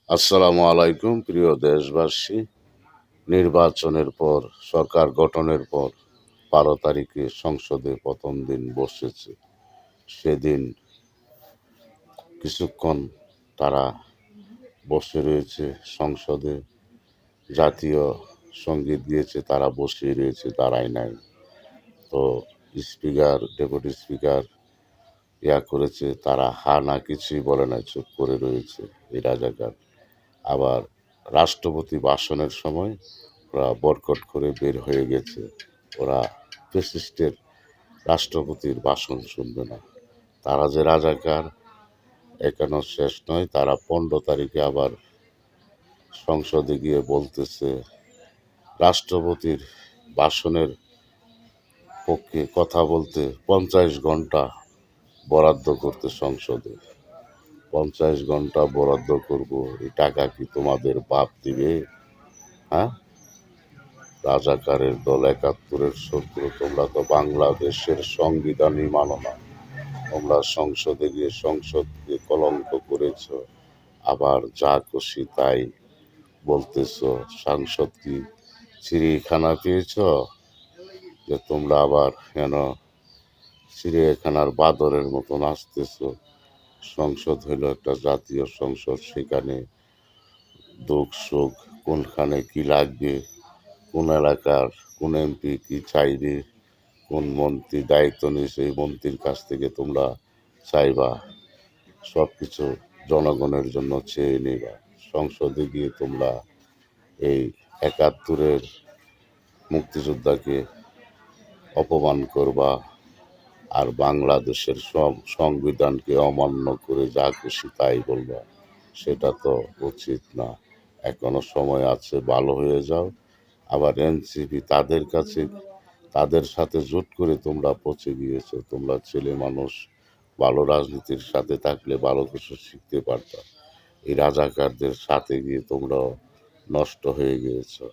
আসসালামু আলাইকুম প্রিয় দেশবাসী। নির্বাচনের পর সরকার গঠনের পর ১২ তারিখে সংসদে প্রথম দিন বসেছে। সেদিন কিছুক্ষণ তারা বসে রয়েছে সংসদে, জাতীয় সঙ্গীত দিয়েছে, তারা বসে রয়েছে, দাঁড়ায় নাই। তো স্পিকার, ডেপুটি স্পিকার করেছে, তারা হা না কিছুই বলে নাই, চুপ করে রয়েছে এই রাজাকার। আবার রাষ্ট্রপতি ভাষণের সময় ওরা বরকট করে বের হয়ে গেছে। ওরা ফ্যাসিস্টের রাষ্ট্রপতির ভাষণ শুনবে না। তারা যে রাজাকার এখনো শেষ নয়, তারা ১৫ তারিখে আবার সংসদে গিয়ে বলতেছে রাষ্ট্রপতির ভাষণের পক্ষে কথা বলতে ৫০ ঘন্টা বরাদ্দ করতে সংসদে। ৫০ ঘন্টা বরাদ্দ করব, এই টাকা কি তোমাদের বাপ দিবে? হ্যাঁ, রাজাকারের দল, ৭১-এর শত্রু তোমরা, তো বাংলাদেশের সংবিধানই মানো না। তোমরা সংসদে গিয়ে সংসদকে কলঙ্ক করেছ, আবার যা খুশি তাই বলতেছ। সাংসদ কি চিড়িয়াখানা পেয়েছ যে তোমরা আবার কেন চিড়িয়াখানার বাদরের মতো নাচতেছ? সংসদ হইল একটা জাতীয় সংসদ, সেখানে দুঃখ সুখ, কোনখানে কি লাগবে, কোন এলাকার কোন এমপি কি চাইবে, কোন মন্ত্রী দায়িত্ব নিয়েছে, এই মন্ত্রীর কাছ থেকে তোমরা চাইবা, সব কিছু জনগণের জন্য চেয়ে নিবা। সংসদে গিয়ে তোমরা এই ৭১-এর মুক্তিযোদ্ধাকে অপমান করবা, আর বাংলাদেশের সব সংবিধানকে অমান্য করে যা খুশি তাই বলবা। সেটা তো উচিত না। এখনো সময় আছে, ভালো হয়ে যাও। আবার এনসিপি, তাদের সাথে জোট করে তোমরা পচে গিয়েছো। তোমরা ছেলে মানুষ, ভালো রাজনীতির সাথে থাকলে ভালো কিছু শিখতে পারতা। এই রাজাকারদের সাথে গিয়ে তোমরা নষ্ট হয়ে গিয়েছো।